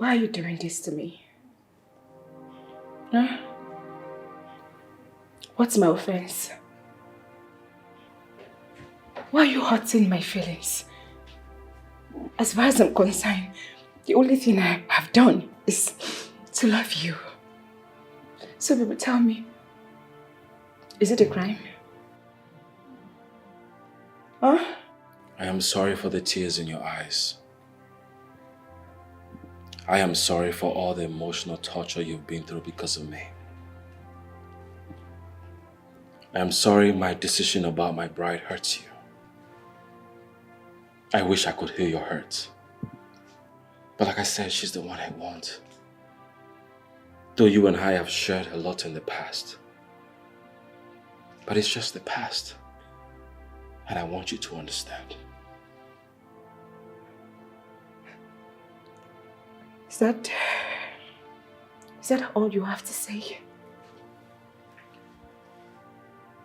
Why are you doing this to me? Huh? What's my offense? Why are you hurting my feelings? As far as I'm concerned, the only thing I have done is to love you. So baby, tell me, is it a crime? Huh? I am sorry for the tears in your eyes. I am sorry for all the emotional torture you've been through because of me. I am sorry my decision about my bride hurts you. I wish I could heal your hurt. But like I said, she's the one I want. Though you and I have shared a lot in the past. But it's just the past. And I want you to understand. Is that all you have to say?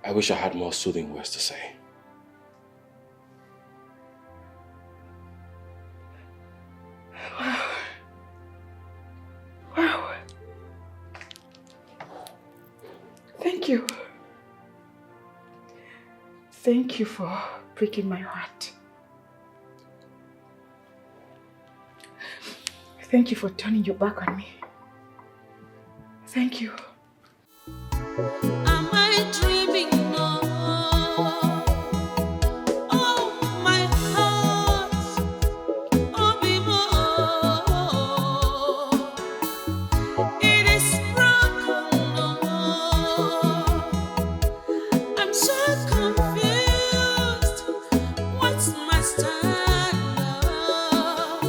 I wish I had more soothing words to say. Wow. Thank you. Thank you for breaking my heart. Thank you for turning your back on me. Thank you. Am I dreaming now? Oh, my heart, oh, it is broken now. I'm so confused. What's my stand now?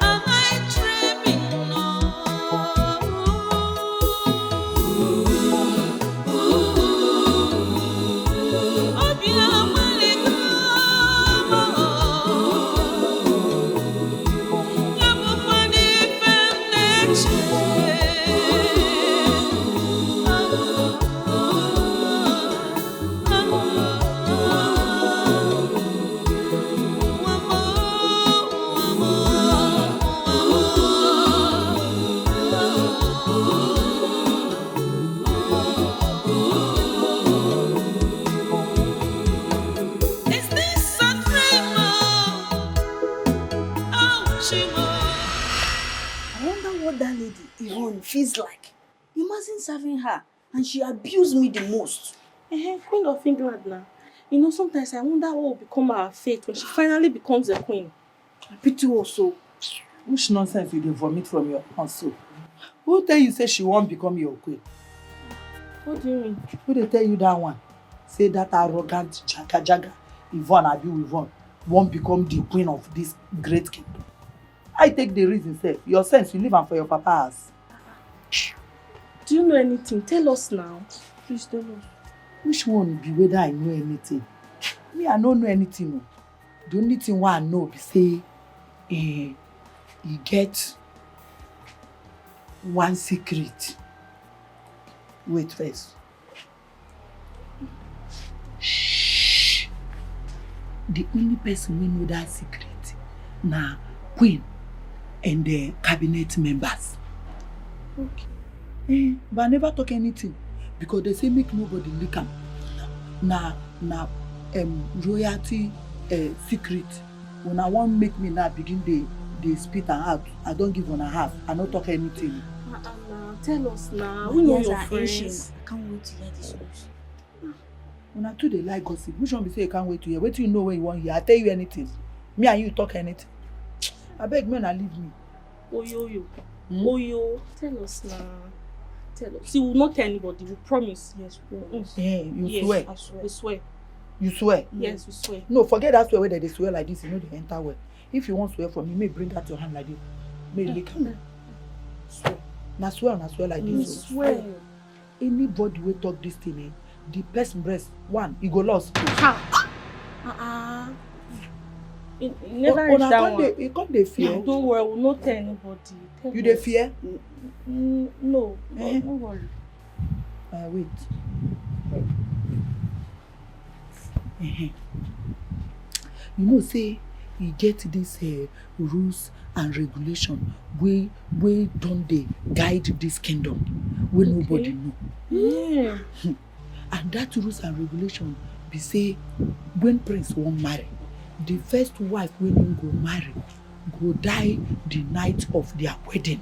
Am I dreaming now? Is this a dream? Oh, Chimo. I wonder what that lady, Yvonne, feels like. Imagine serving her and she abused me the most. Queen of England now. You know, sometimes I wonder what will become our fate when she finally becomes a queen. I pity also. Which nonsense will you vomit from your mouth so? Who tell you say she won't become your queen? What do you mean? Who they tell you that one? Say that arrogant jaga Yvonne Yvonne won't become the queen of this great kingdom. I take the reason, say, your sense you live on for your papa's. Do you know anything? Tell us now. Please tell us. Which one be whether I know anything? Me, I don't know anything. No. The only thing I know be say, you get one secret. Wait first. Shh. The only person we know that secret na Queen and the cabinet members. Okay. But I never talk anything because they say make nobody leak am. Na royalty secret. When I want make me now begin they spit and out. I don't give on a half. I not talk anything. Tell us now. We know your friends. I can't wait to hear this news. When I too they like gossip, which one be say you can't wait to hear? Wait till you know when you want hear. I tell you anything. Me and you talk anything. I beg men and leave me. Oyo. Oyo. Tell us now. Tell us. See, we will not tell anybody. We promise. Yes, we will. You swear. I swear. We swear. You swear? Yes, we swear. No, forget that swear where they swear like this, you know they enter well. If you want swear from me, may bring out your hand like this. May lick am. Swear. Na swear like this. Swear. Anybody will talk this thing, the person breast, one, he go lost. It never reach that one. You can't they fear. Don't worry, we will not tell anybody. Tell You us. they fear? No, don't worry. Wait. You know, say, e get this rules and regulation wey don dey guide this kingdom wey nobody know. Yeah. And that rules and regulation be say when prince wan marry, the first wife wey him go marry go die the night of their wedding.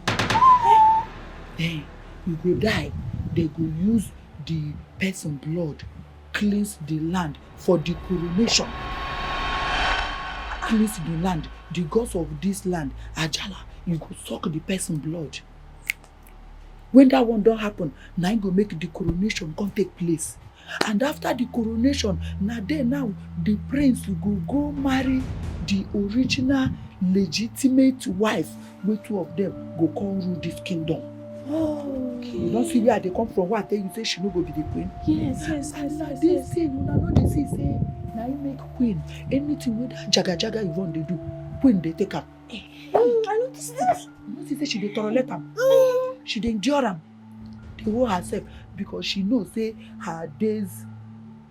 Then e go die, they go use the person blood cleanse the land for the coronation. Cleanse the land. The gods of this land, Ajala, you go suck the person blood. When that one don't happen, now you go make the coronation come take place. And after the coronation, now the prince go marry the original legitimate wife, where two of them go come rule this kingdom. Oh, okay. You don't see where they come from. What I tell you, say she no go be the queen. Yes. And now this thing, you know they see say, now you make queen. Anything with that jaga you want they do, queen they take up. I noticed this. You know say she dey tolerate am. She dey endure am. Dey hold herself because she knows say her days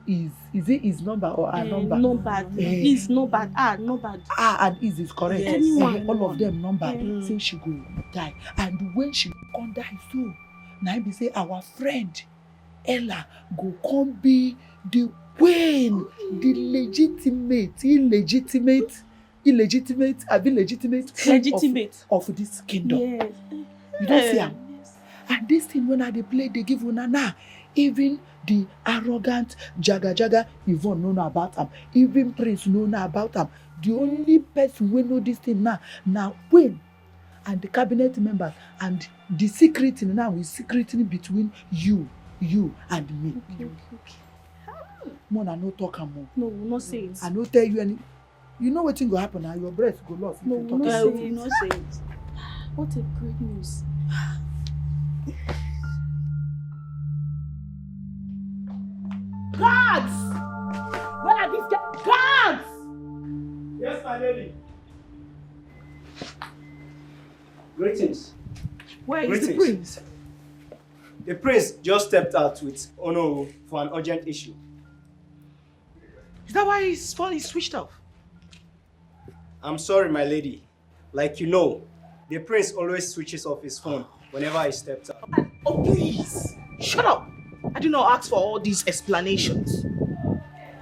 is number or her number. Number. Is number. Number. And is correct. Yes. Anyone. All of them number. Mm. Say she go die. And when she come die so, now be say our friend Ella go come be the queen, the legitimate queen of this kingdom. Yes. You don't see am. Yes. And this thing when they play, they give una now. Even the arrogant Jaga Yvonne know about them. Even Prince know about them. The only person we know this thing now Queen and the cabinet members, and the secret now is secretly between you and me. Okay. More I no talk am more. No, we not say it. I no tell you any. You know what thing go happen now? Your breast go lost. No, if we you not talk say it. Not say it. What a great news. Guards! Where are these guards? Yes, my lady. Greetings. Where is the Greetings. prince? The prince just stepped out with Ono for an urgent issue. Is that why his phone is switched off? I'm sorry, my lady. Like you know, the prince always switches off his phone whenever he steps out. Oh, please. Shut up. I did not ask for all these explanations.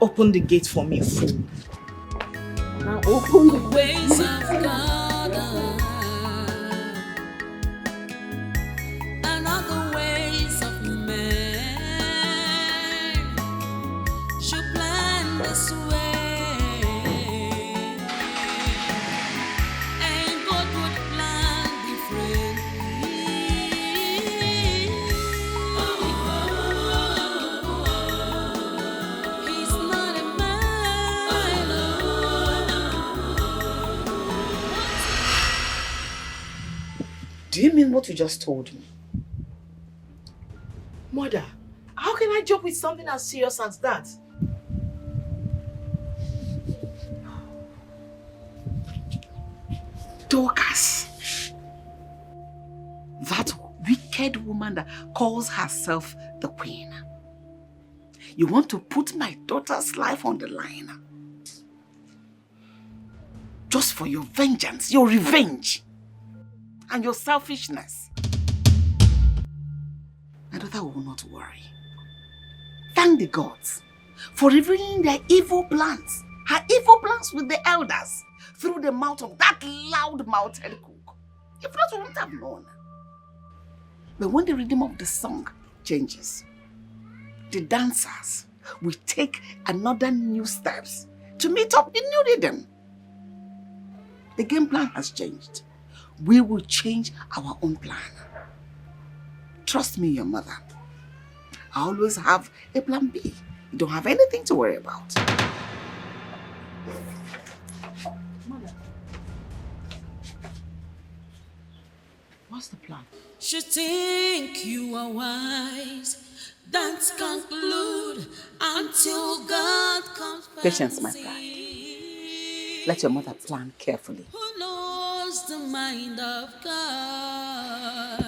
Open the gate for me, fool. Now open the Ways of God and other ways of man should plan this way, and God would plan differently. He's not a man. Do you mean what you just told me? Mother, how can I joke with something as serious as that? Dorcas, that wicked woman that calls herself the queen. You want to put my daughter's life on the line just for your vengeance, your revenge, and your selfishness. My daughter will not worry. Thank the gods for revealing their evil plans, her evil plans with the elders through the mouth of that loud-mouthed cook. If not, we wouldn't have known. But when the rhythm of the song changes, the dancers will take another new steps to meet up the new rhythm. The game plan has changed. We will change our own plan. Trust me, your mother. I always have a plan B. You don't have anything to worry about. Mother. What's the plan? Should think you are wise. Don't conclude until God comes. Patience, my bride. Let your mother plan carefully. Who knows the mind of God?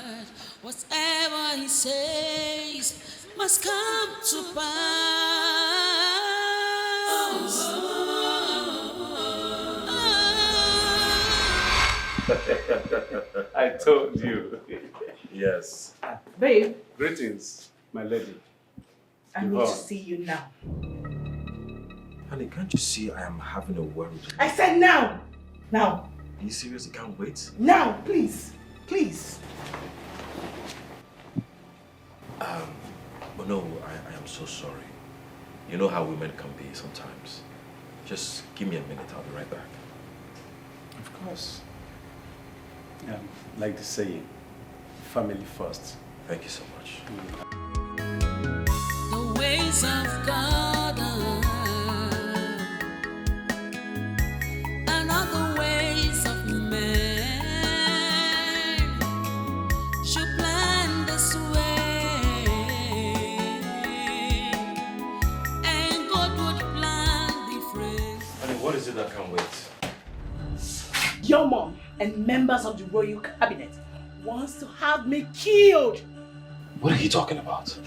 Whatever He says must come to pass. I told you. Yes. Babe, Greetings, my lady. I need to see you now. Honey, can't you see I am having a word? I said now! Now! Are you serious? You can't wait? Now, please! Please! But no, I am so sorry. You know how women can be sometimes. Just give me a minute, I'll be right back. Of course. Like the saying, family first. Thank you so much. The ways of God are not the ways of men. Should plan this way, and God would plan different. Honey, what is it that can't wait? Your mom and members of the royal cabinet wants to have me killed. What are you talking about?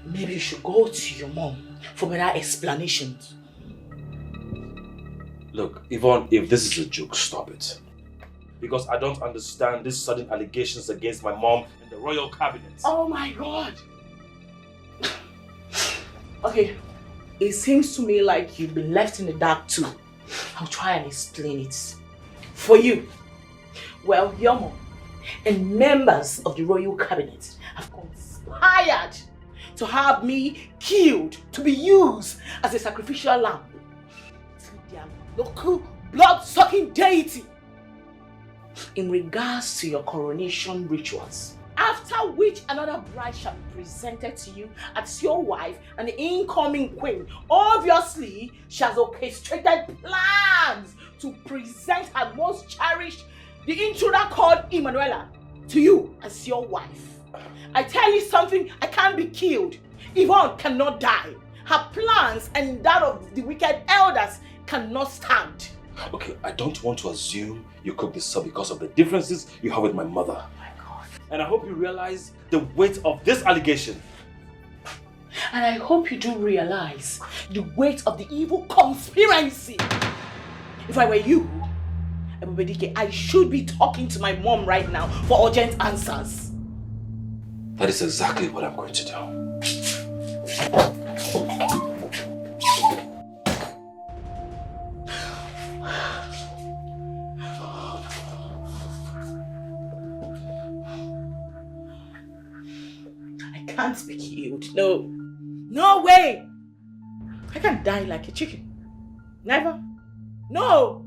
Maybe you should go to your mom for better explanations. Look, Yvonne, if this is a joke, stop it. Because I don't understand these sudden allegations against my mom and the royal cabinet. Oh my God! Okay, it seems to me like you've been left in the dark too. I'll try and explain it. For you, well, your mom and members of the royal cabinet have conspired to have me killed to be used as a sacrificial lamb to their local blood-sucking deity in regards to your coronation rituals. After which another bride shall be presented to you as your wife, and the incoming queen obviously she has orchestrated plans to present her most cherished, the intruder called Emanuela, to you as your wife. I tell you something, I can't be killed. Yvonne cannot die. Her plans and that of the wicked elders cannot stand. Okay, I don't want to assume you cooked this up because of the differences you have with my mother. Oh my God. And I hope you realize the weight of this allegation. And I hope you do realize the weight of the evil conspiracy. If I were you, Ebubedike, I should be talking to my mom right now for urgent answers. That is exactly what I'm going to do. I can't be killed. No. No way! I can't die like a chicken. Never. No!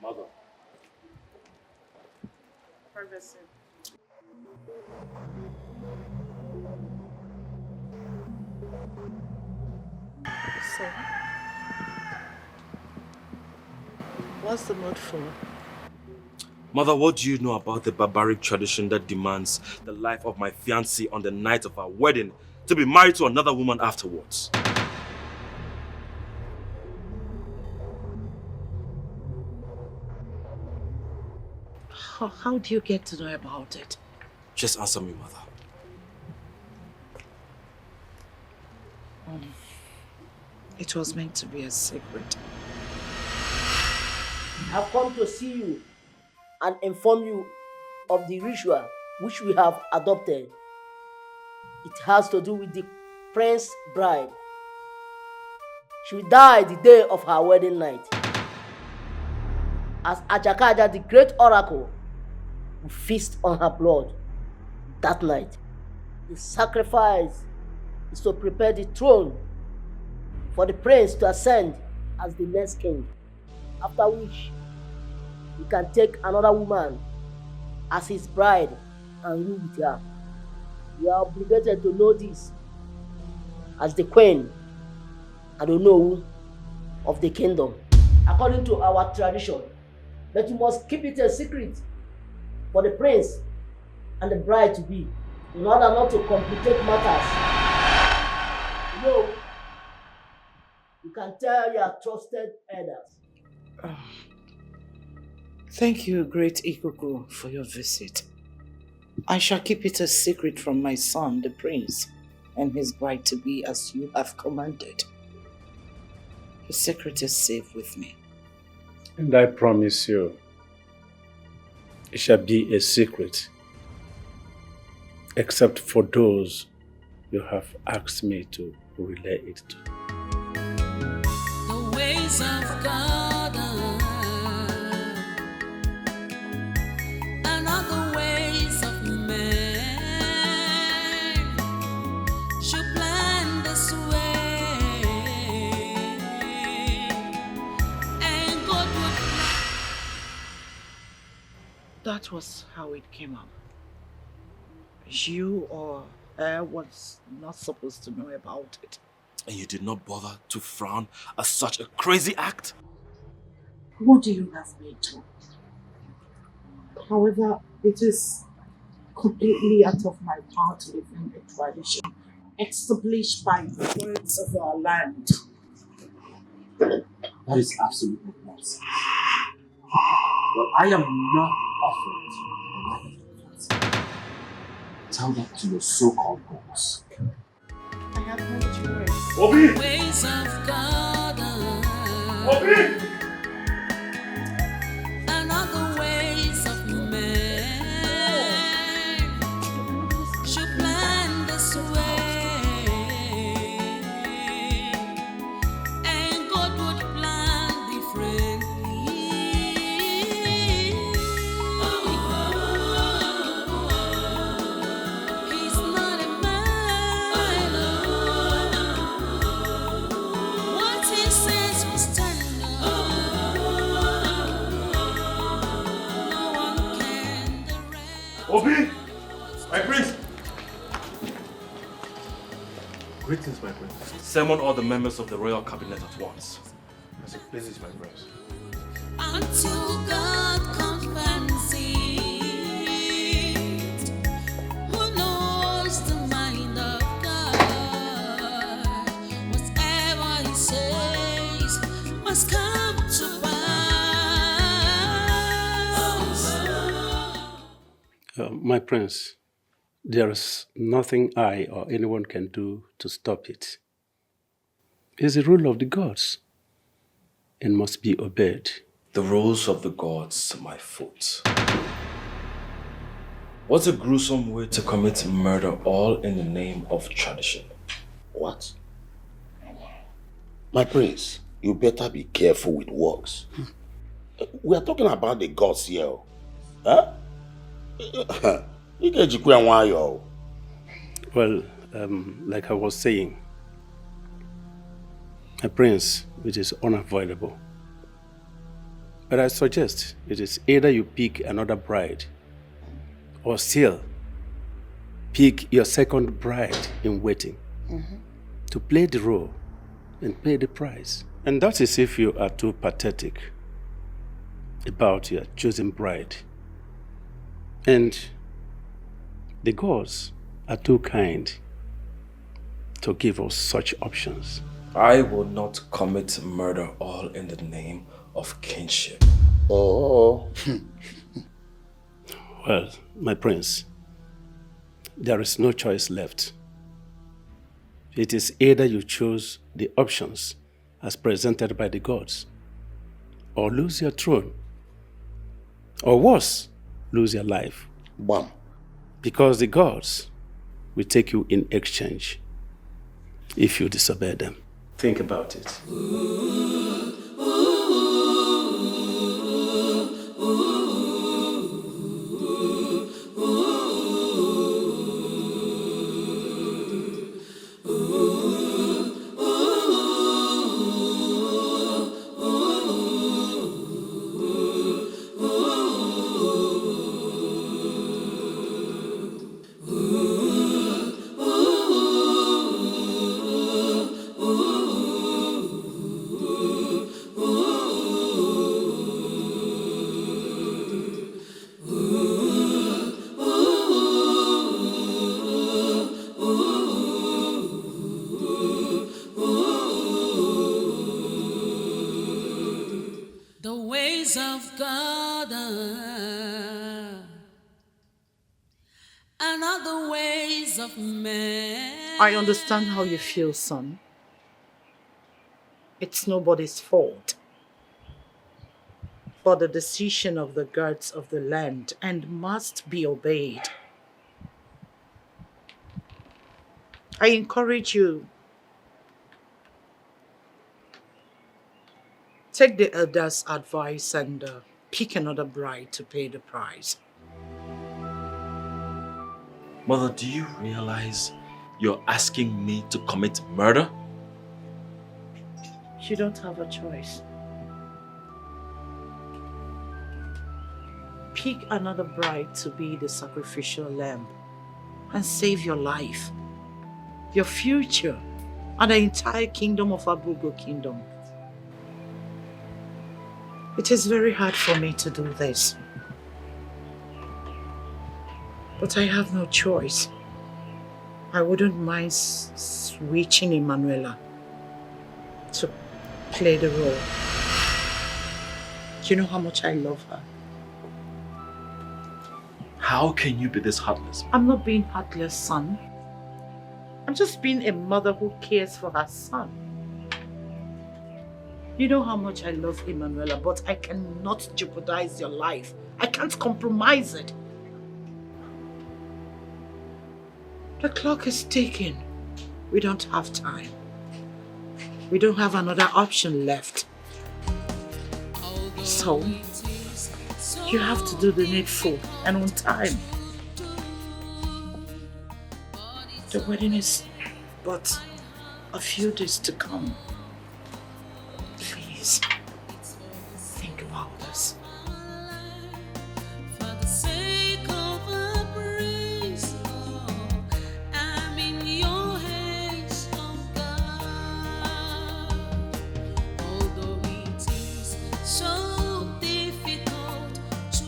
Mother. Ferguson. So, what's the mood for? Mother, what do you know about the barbaric tradition that demands the life of my fiancée on the night of our wedding to be married to another woman afterwards? How do you get to know about it? Just answer me, Mother. It was meant to be a secret. I've come to see you and inform you of the ritual which we have adopted. It has to do with the prince bride. She will die the day of her wedding night. As Ajakaja, the great oracle, will feast on her blood that night. The sacrifice is to prepare the throne for the prince to ascend as the next king, after which he can take another woman as his bride and rule with her. You are obligated to know this as the queen and the know of the kingdom, according to our tradition. But you must keep it a secret for the prince and the bride to be, in order not to complicate matters. You know, you can tell your trusted elders. Thank you, great Ikuku, for your visit. I shall keep it a secret from my son, the prince, and his bride-to-be as you have commanded. The secret is safe with me. And I promise you, it shall be a secret, except for those you have asked me to relay it to. The ways of God are not the ways of man. Should plan this way, and God would. That was how it came up. You or I was not supposed to know about it. And you did not bother to frown at such a crazy act? What do you have me to? However, it is completely out of my power to defend a tradition established by the words of our land. That is absolutely nonsense. Well, I am not offering to. Tell that to your so-called gods. I have heard your words. Obi! Ways of God Obi! are not the ways of man. Should plan this way, and God would plan differently. He's not a man. What he says will stand. No one can direct. Obi! My prince! Greetings, my prince. Summon all the members of the royal cabinet at once. As it pleases, my prince. Until God comes fancy, who knows the mind of God? Whatever he says must come to pass. My prince, there is nothing I or anyone can do to stop it. It's the rule of the gods and must be obeyed. The rules of the gods to my foot. What a gruesome way to commit murder, all in the name of tradition. What? My prince, you better be careful with words. We are talking about the gods here. Huh? Well, like I was saying, my prince, it is unavoidable. But I suggest it is either you pick another bride, or still pick your second bride in waiting to play the role and pay the price. And that is if you are too pathetic about your chosen bride. And the gods are too kind to give us such options. I will not commit murder, all in the name of kinship. Oh. Well, my prince, there is no choice left. It is either you choose the options as presented by the gods, or lose your throne, or worse, lose your life. Bam. Because the gods will take you in exchange if you disobey them. Think about it. ways of God and not the ways of man. I understand how you feel, son. It's nobody's fault. But the decision of the gods of the land and must be obeyed. I encourage you. Take the elders' advice and pick another bride to pay the price. Mother, do you realize you're asking me to commit murder? You don't have a choice. Pick another bride to be the sacrificial lamb and save your life, your future, and the entire kingdom of Abugo Kingdom. It is very hard for me to do this, but I have no choice. I wouldn't mind switching Emanuela to play the role. Do you know how much I love her? How can you be this heartless? I'm not being heartless, son. I'm just being a mother who cares for her son. You know how much I love Emanuela, but I cannot jeopardize your life. I can't compromise it. The clock is ticking. We don't have time. We don't have another option left. So, you have to do the needful and on time. The wedding is but a few days to come. Please, think about this. For the sake of a praise, Lord, I'm in your hands, oh God. Although it is so difficult to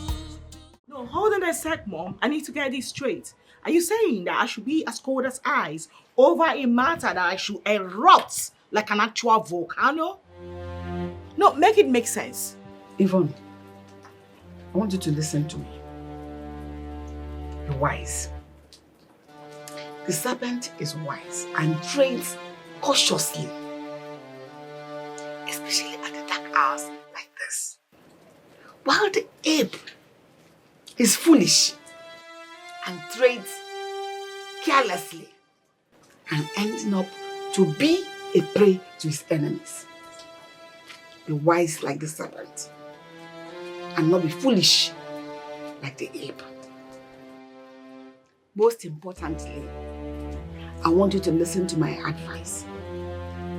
No, hold on a sec, Mom. I need to get this straight. Are you saying that I should be as cold as ice over a matter that I should erupt like an actual volcano? No, make it make sense. Yvonne, I want you to listen to me. You're wise. The serpent is wise and trains cautiously, especially at the dark hours like this. While the ape is foolish and trades carelessly and ending up to be a prey to his enemies. Be wise like the serpent and not be foolish like the ape. Most importantly, I want you to listen to my advice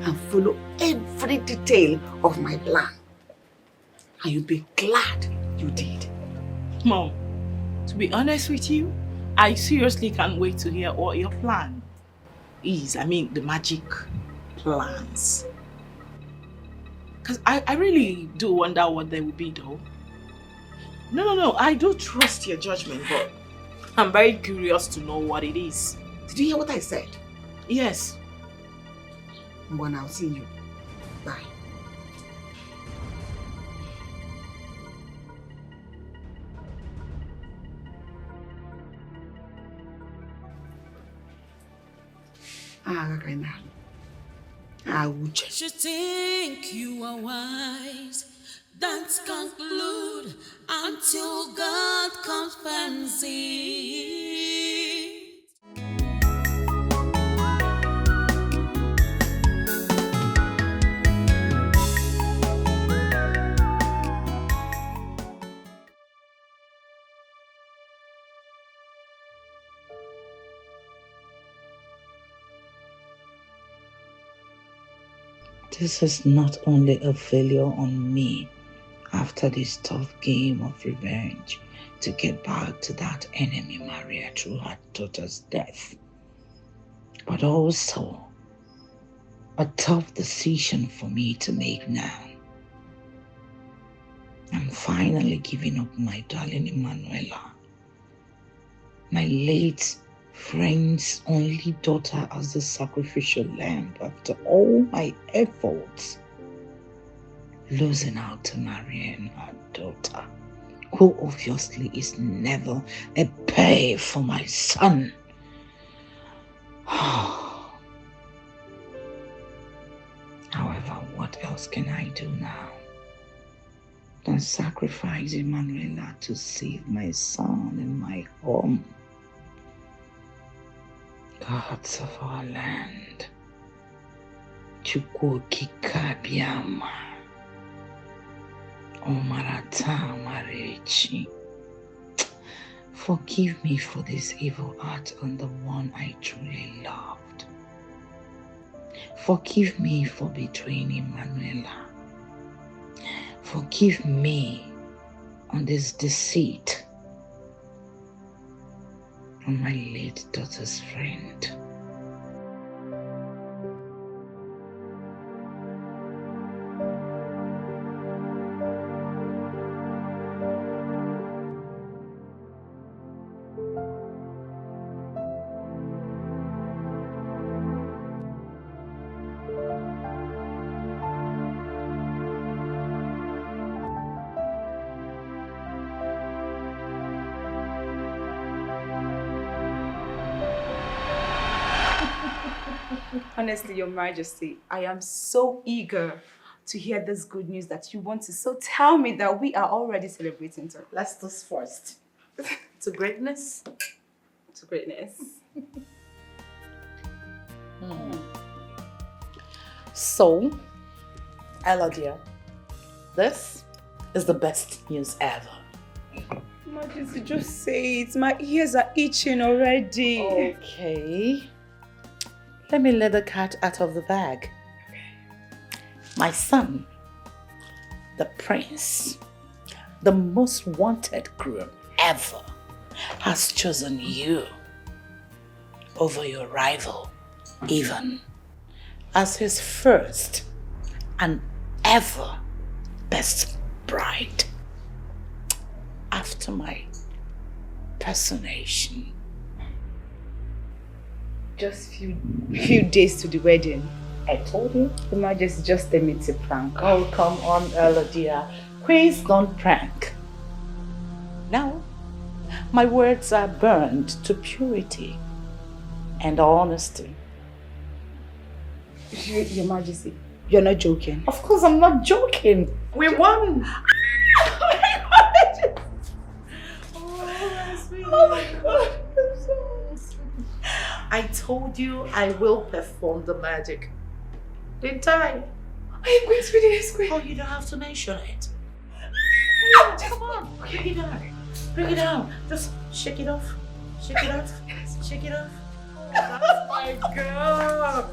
and follow every detail of my plan. And you'll be glad you did. Mom, to be honest with you, I seriously can't wait to hear what your plan is. I mean, the magic plans. Because I really do wonder what they will be, though. No. I do trust your judgment, but I'm very curious to know what it is. Did you hear what I said? Yes. Well, I'll see you. Bye. you think you are wise, don't conclude until God confirms it. This is not only a failure on me after this tough game of revenge to get back to that enemy Maria through her daughter's death, but also a tough decision for me to make now. I'm finally giving up my darling Emanuela, my late friend's only daughter, as the sacrificial lamb after all my efforts. losing out to marrying her daughter, who obviously is never a pay for my son. However, what else can I do now than sacrifice Emanuela to save my son and my home? Gods of our land, Chukwokikabiama, Omarata Marechi, forgive me for this evil act on the one I truly loved. Forgive me for betraying Emanuela. Forgive me on this deceit on my late daughter's friend. Honestly, Your Majesty, I am so eager to hear this good news that you want to. So tell me that we are already celebrating. Let's do first. To greatness. To greatness. So, Ella dear, this is the best news ever. Majesty, just say it. My ears are itching already. Okay. Let me let the cat out of the bag. My son, the prince, the most wanted groom ever, has chosen you over your rival, Ivan, as his first and ever best bride. After my personation. Just few days to the wedding. I told you. The Majesty, just let me to prank. Oh, come on, Ella dear. Queens don't prank. Now, my words are burned to purity and honesty. Your Majesty, you're not joking. Of course, I'm not joking. We won. Oh my God. I told you I will perform the magic. Didn't I? I am going to be the next queen. Oh, you don't have to mention it. Come on, bring it down. Bring it down. Just shake it off. Shake it off. Shake it off. Oh, that's my girl.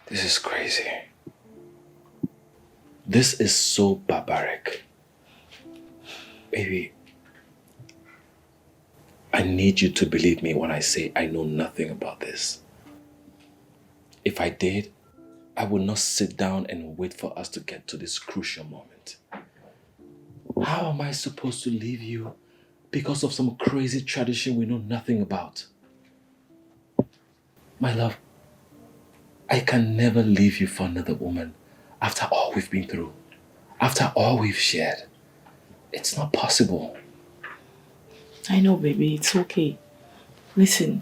This is crazy. This is so barbaric. Baby, I need you to believe me when I say I know nothing about this. If I did, I would not sit down and wait for us to get to this crucial moment. How am I supposed to leave you because of some crazy tradition we know nothing about? My love, I can never leave you for another woman after all we've been through, after all we've shared. It's not possible. I know, baby. It's okay. Listen,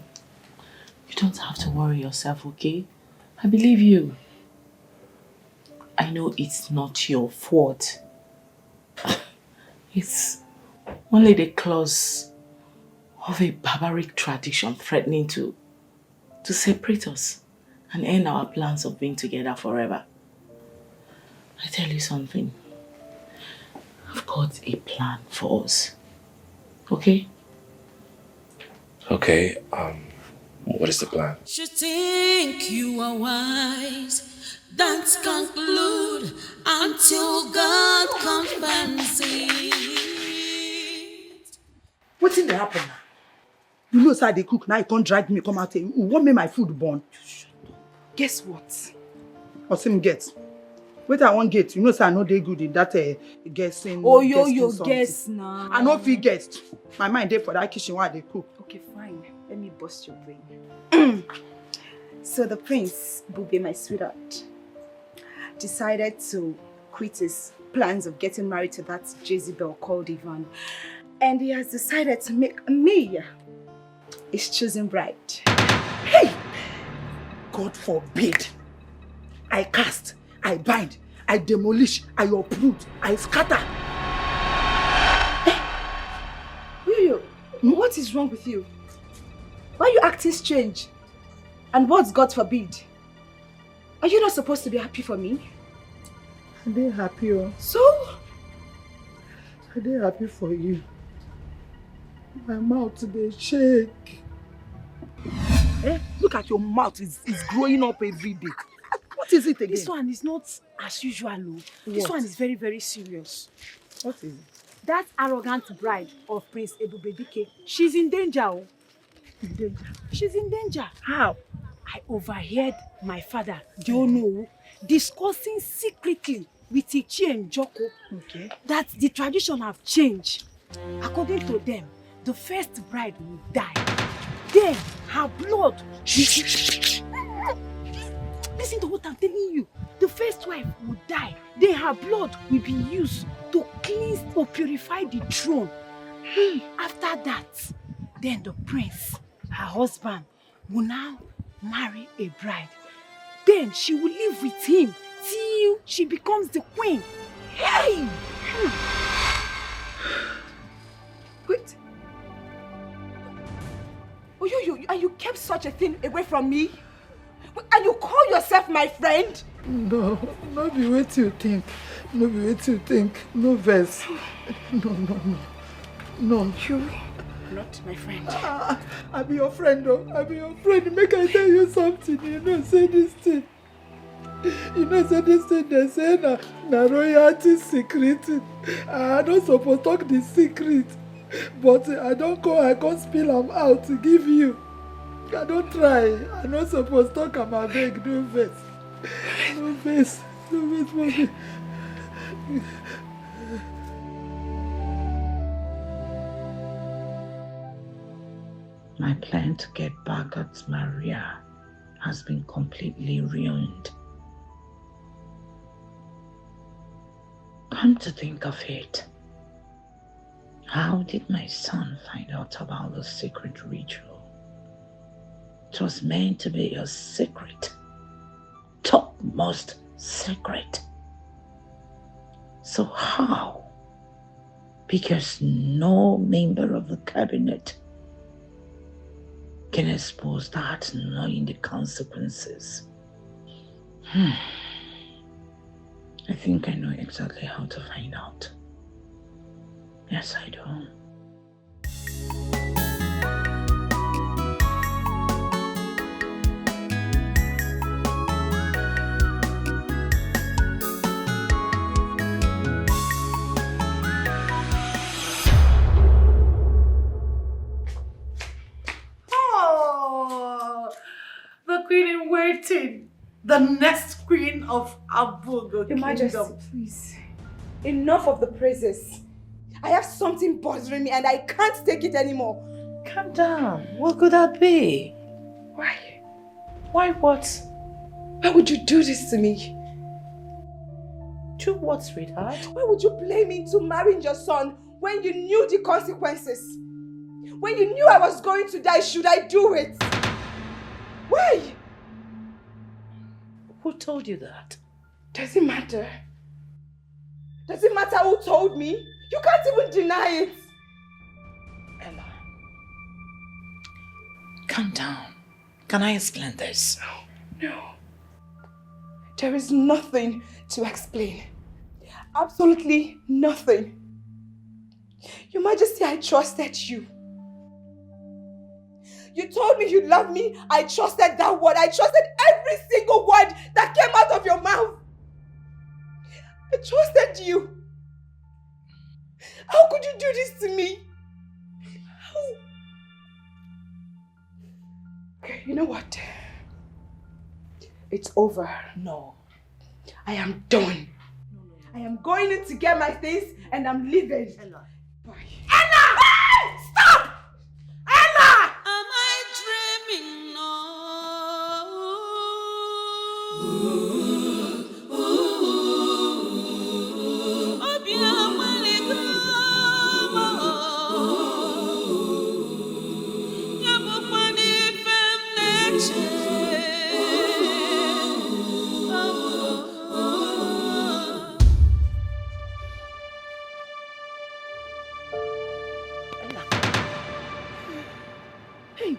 you don't have to worry yourself, okay? I believe you. I know it's not your fault. It's only the clause of a barbaric tradition threatening to separate us and end our plans of being together forever. I tell you something. I've got a plan for us. Okay? Okay, what is the plan? You think you are wise, don't conclude until God compensates. What's in the happen now? You know, sir, they cook now. You can't drag me, come out here. You want me my food burn? Guess what? What's him get? Wait, I want get. You know, sir, I know they good in that guessing. Oh, yo, guess now. I know if you guessed. My mind there for that kitchen while they cook. Okay, fine. Let me bust your brain. So the prince, Bube, my sweetheart, decided to quit his plans of getting married to that Jezebel called Yvonne. And he has decided to make me his chosen bride. Hey! God forbid. I cast, I bind, I demolish, I uproot, I scatter. Hey! What is wrong with you? Why are you acting strange? And what's God forbid? Are you not supposed to be happy for me? I dey happy, oh. So? I dey happy for you. My mouth dey shake. Look at your mouth, it's growing up every day. What is it again? This one is not as usual, oh. This one is very, very serious. What is it? That arrogant bride of Prince Ebubedike, she's in danger, oh. In danger? She's in danger. How? I overheard my father, Diono, discussing secretly with Ichi and Joko that the tradition have changed. According to them, the first bride will die. Then her blood. Listen to what I'm telling you. The first wife will die. Then her blood will be used to cleanse or purify the throne. After that, then the prince, her husband, will now marry a bride. Then she will live with him till she becomes the queen. Hey! Wait. Oh, you kept such a thing away from me? And you call yourself my friend? No, not be what you think. No be what you think. No verse. No. You not my friend. I be your friend, though. I be your friend. Make I tell you something. You know, say this thing. They say na royalty secret. I don't suppose talk the secret. But I can't spill them out to give you. I don't try. I not supposed to talk about beg. No face. No face. No face, mommy. My plan to get back at Maria has been completely ruined. Come to think of it, how did my son find out about the secret ritual? It was meant to be a secret, topmost secret. So how? Because no member of the cabinet can expose that knowing the consequences. I think I know exactly how to find out. Yes, I do. Oh, the queen in waiting. The next queen of Abugo Your Majesty, please. Enough of the praises. I have something bothering me and I can't take it anymore. Calm down. What could that be? Why? Why what? Why would you do this to me? Do what, sweetheart? Why would you blame me into marrying your son when you knew the consequences? When you knew I was going to die, should I do it? Why? Who told you that? Does it matter? Does it matter who told me? You can't even deny it. Ella, calm down. Can I explain this? No. There is nothing to explain. Absolutely nothing. Your Majesty, I trusted you. You told me you loved me. I trusted that word. I trusted every single word that came out of your mouth. I trusted you. How could you do this to me? How? Okay, you know what? It's over. No. I am done. I am going in to get my things and I'm leaving. Ella. Bye. Ella! Stop! Ella! Am I dreaming? No. Hey,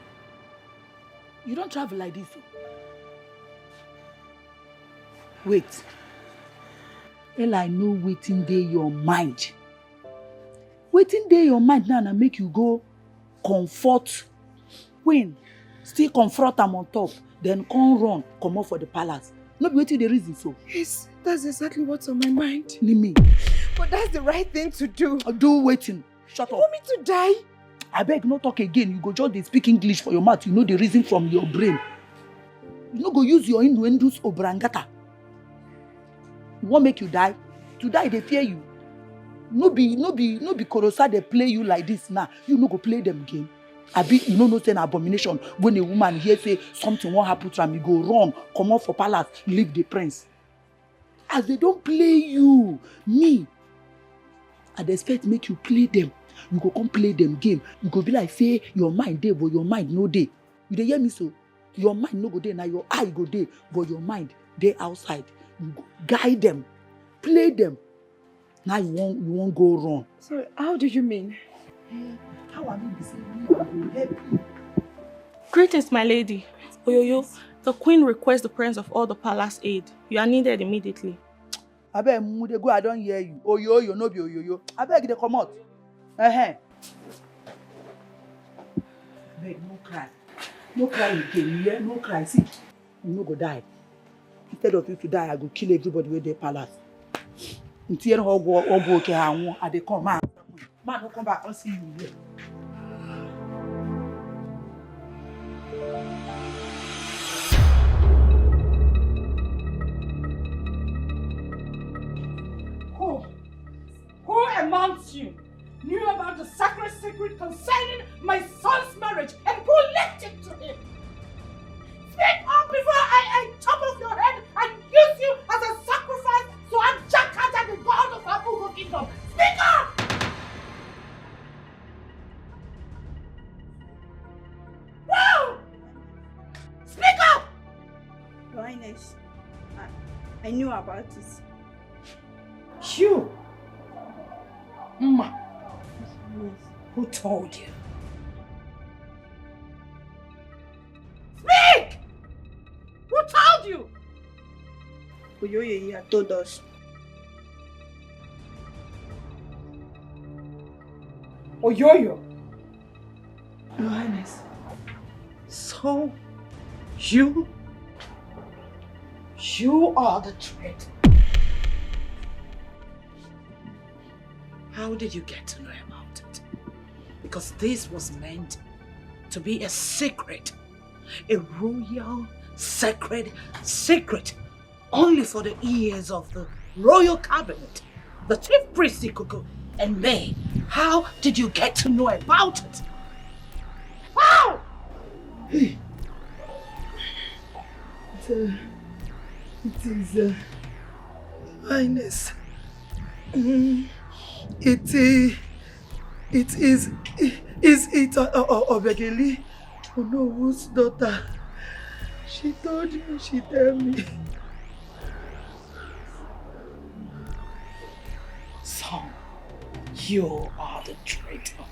you don't travel like this. Wait. Ella, I know wetin dey your mind. Wetin dey your mind now na make you go comfort Queen, still confront am on top, then come run, comot for the palace. No be wetin dey reason so. Yes, that's exactly what's on my mind. Nimi. But that's the right thing to do. Do wetin? Shut up. You want me to die? Abeg, no talk again. You go just dey speak English for your mouth. You know the reason from your brain. You no go use your innuendos obrangata. You wan make you die? To die, they fear you. No be Korosa they play you like this now. You no go play them game. Abi, you know say an abomination when a woman hear say something won't happen to am, you go run, come out for palace, leave the prince. As they don't play you, me, I expect make you play them. You go come play them game. You go be like say your mind dey, but your mind no dey. You dey hear me so? Your mind no go dey, now your eye go dey, but your mind dey outside. You go guide them, play them. Now you won't go wrong. So how do you mean? How I mean this? You help you. Greetings, my lady. Oyoyo, the queen requests the presence of all the palace aid. You are needed immediately. Abeg, mude go, I don't hear you. Oyoyo, no be oyoyo. Abeg, they come out. Abeg, no cry. No cry again, you hear? No cry. See, you no go die. Instead of you to die, I go kill everybody with their palace. Until you go okay, I dey come, man. Man, no come back. I'll see you here. Who amongst you knew about the sacred secret concerning my son's marriage and who left it to him? Speak up before I chop off your head and use you as a sacrifice to Anjakata, the god of Abugo kingdom. Speak up! Wow! Speak up! Your Highness, I knew about it. You! Ma! Who told you? Speak! Who told you? Oyoye told us. Oyoyo? Your Highness. So, you are the traitor. How did you get to know about it? Because this was meant to be a secret. A royal, sacred secret. Only for the ears of the royal cabinet, the chief priest Ikuku, and me. How did you get to know about it? How? It is, Highness. It is Obegeli, Onowo's daughter. She told me, she told me. So, you are the traitor.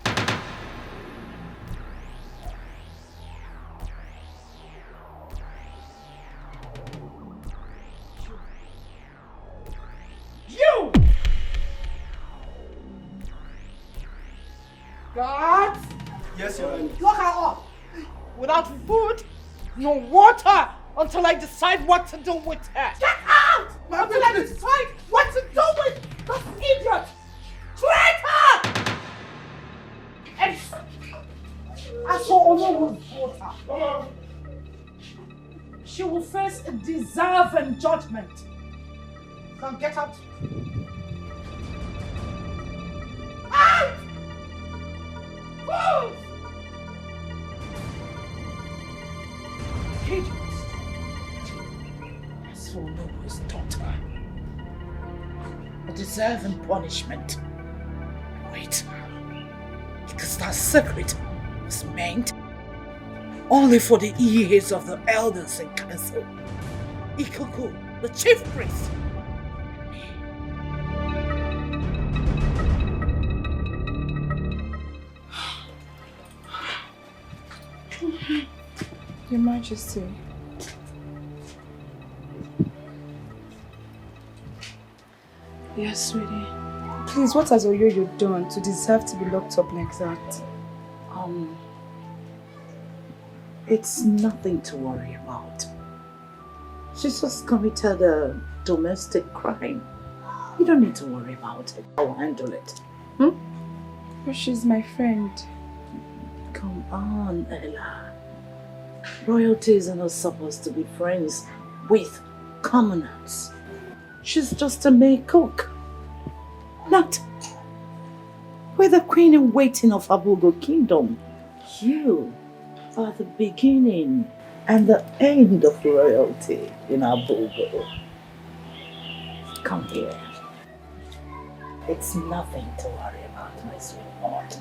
You! God! Yes, Your Highness. Lock her up! Without food, no water, until I decide what to do with her. Get out! Until I decide what to do with this idiot! Traitor! And as for Onowo's daughter, she will face a deserving judgment. Now get out! Out! Fools! Idiots! will know his daughter. A deserving punishment. Wait. Because that secret was meant only for the ears of the elders in council. Ikuku, the chief priest. Your Majesty. Yes, sweetie. Please, what has Oyoyo done to deserve to be locked up like that? It's nothing to worry about. She's just committed a domestic crime. You don't need to worry about it. I'll handle it. But she's my friend. Come on, Ella. Royalties are not supposed to be friends with commoners. She's just a maid cook. Not with the queen in waiting of Abugo Kingdom. You are the beginning and the end of royalty in Abugo. Come here. It's nothing to worry about, my sweetheart.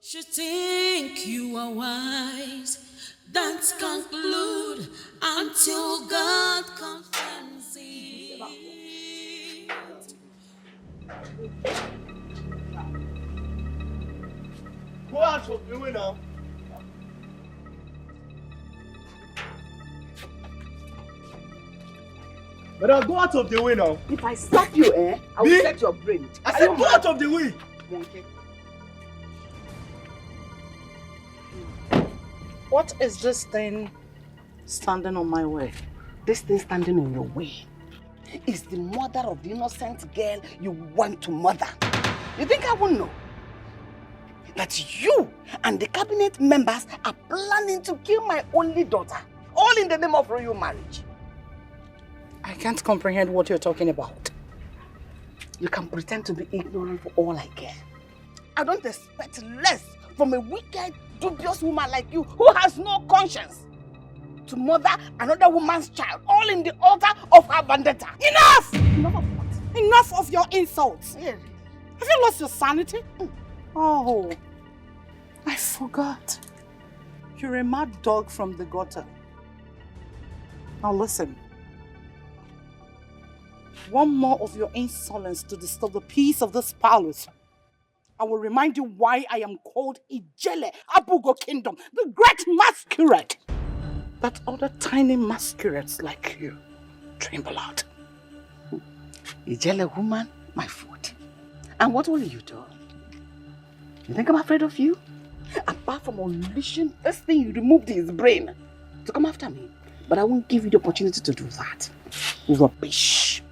You think you are wise, don't conclude until God confirms it. Go out of the way now. But I'll go out of the way now. If I slap you, I will set your brain. I said go out of the way. Monkey. What is this thing standing on my way? This thing standing in your way is the mother of the innocent girl you want to murder. You think I won't know? That you and the cabinet members are planning to kill my only daughter, all in the name of royal marriage. I can't comprehend what you're talking about. You can pretend to be ignorant for all I care. I don't expect less from a wicked, dubious woman like you who has no conscience to murder another woman's child, all in the altar of her vendetta. Enough! Enough of what? Enough of your insults. Yeah. Have you lost your sanity? Oh, I forgot. You're a mad dog from the gutter. Now listen. One more of your insolence to disturb the peace of this palace. I will remind you why I am called Ijele Abugo Kingdom, the great masquerade. That other tiny masquerades like you tremble out. Ijele woman, my foot. And what will you do? You think I'm afraid of you? Apart from unleashing this thing, you removed his brain to come after me. But I won't give you the opportunity to do that. Rubbish.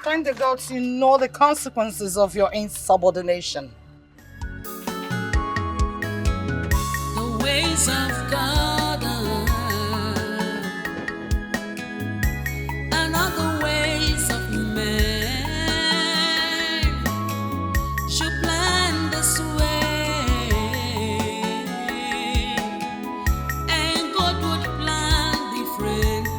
Thank the gods you know the consequences of your insubordination. The ways of God are not the ways of man. Should plan this way, and God would plan differently.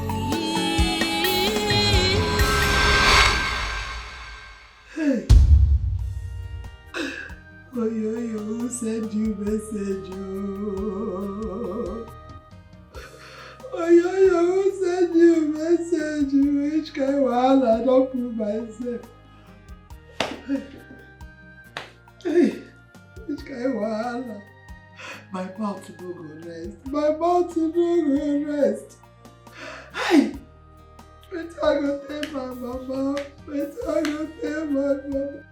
Oyoyo, who sent you message? Oyoyo, who sent you message? Which kind of I don't prove myself. Which kind of wahala? My mouth no go rest. My mouth no go rest. Hey! Wait till I go tell my mama. Wait till I go tell my mama.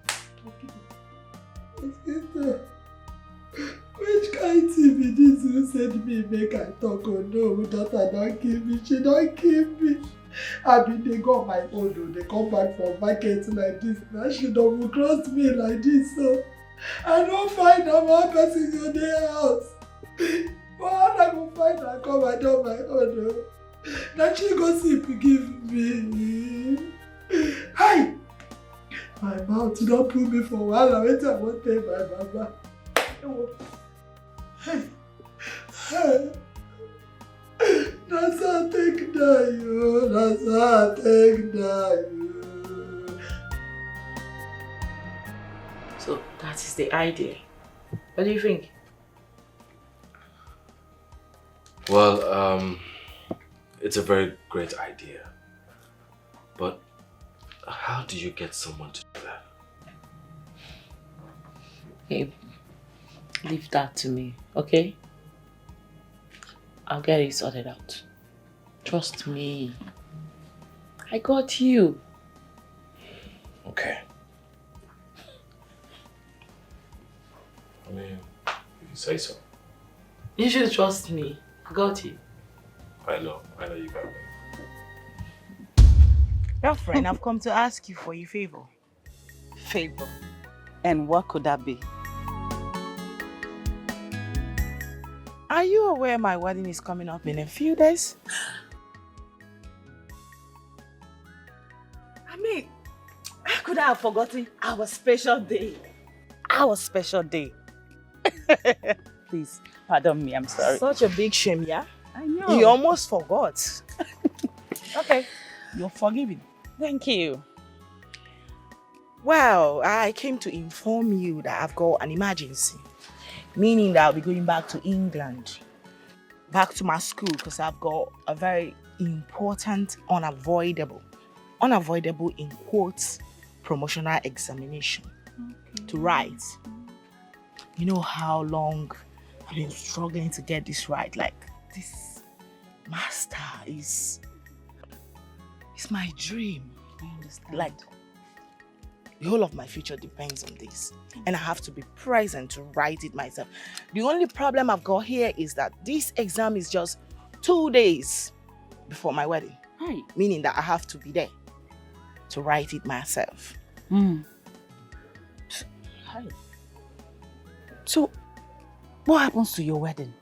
Which kind of thing be this who send me make I talk? Oh no, daughter don't kill me, she don't kill me. I mean they go on my own though, they come back from market like this. Now she don't cross me like this, so I don't find another person in their house. But how I go find her come I do my own though. Now she go see to give me. Hi! to not put me for while I went and wanted my mama. That's how I take that, you. That's how I take that, you. So that is the idea. What do you think? Well, it's a very great idea. But how do you get someone to do that? Hey, leave that to me, okay? I'll get it sorted out. Trust me. I got you. Okay. I mean, you say so. You should trust me. I got you. I know you got me. Girlfriend, I've come to ask you for a favor. Favor? And what could that be? Are you aware my wedding is coming up in a few days? I mean, how could I have forgotten our special day? Our special day. Please, pardon me, I'm sorry. Such a big shame, yeah? I know. You almost forgot. Okay, you're forgiven. Thank you. Well, I came to inform you that I've got an emergency. Meaning that I'll be going back to England. Back to my school because I've got a very important, unavoidable in quotes, promotional examination to write. You know how long I've been struggling to get this right. Like, this master is my dream. I understand. Like, the whole of my future depends on this. And I have to be present to write it myself. The only problem I've got here is that this exam is just 2 days before my wedding. Right. Meaning that I have to be there to write it myself. Hi. So, what happens to your wedding?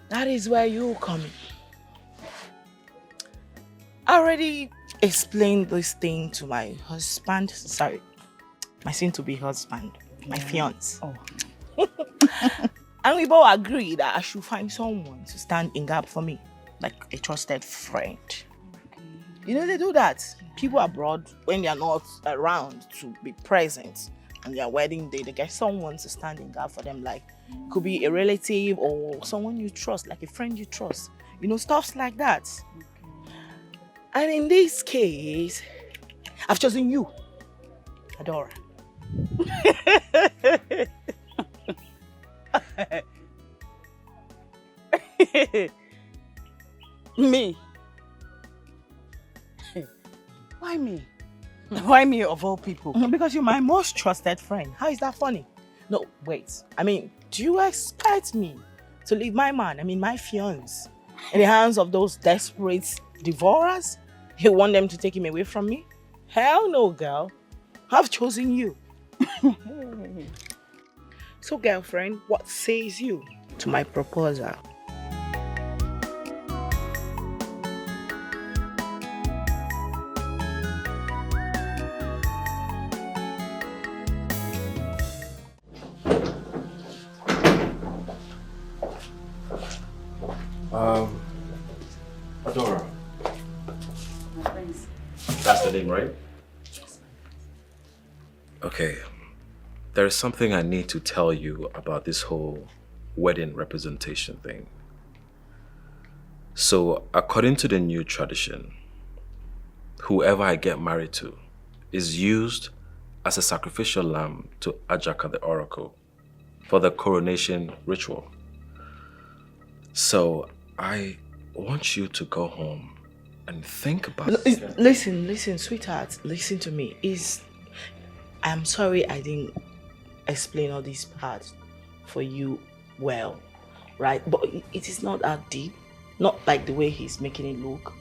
That is where you come in. I already explained this thing to my husband. Sorry, my soon-to-be husband, my fiance. Oh. And we both agreed that I should find someone to stand in gap for me, like a trusted friend. Okay. You know they do that. People abroad, when they are not around to be present on their wedding day, they get someone to stand in gap for them, like could be a relative or someone you trust, like a friend you trust. You know, stuff like that. And in this case, I've chosen you, Adora. Me? Why me? Why me of all people? Because you're my most trusted friend. How is that funny? No, wait. I mean, do you expect me to leave my man, my fiance, in the hands of those desperate devourers? You want them to take him away from me? Hell no, girl. I've chosen you. So, girlfriend, what says you to my proposal? Adora. That's the name, right? Okay. There is something I need to tell you about this whole wedding representation thing. So, according to the new tradition, whoever I get married to is used as a sacrificial lamb to Ajaka the Oracle for the coronation ritual. So, I want you to go home and think about it. Listen, sweetheart. Listen to me. I'm sorry I didn't explain all these parts for you well, right? But it is not that deep. Not like the way he's making it look.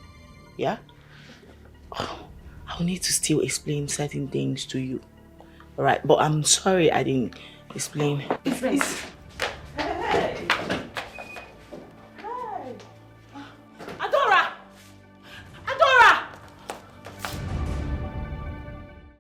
Yeah? I'll need to still explain certain things to you. Alright? But I'm sorry I didn't explain. Friends.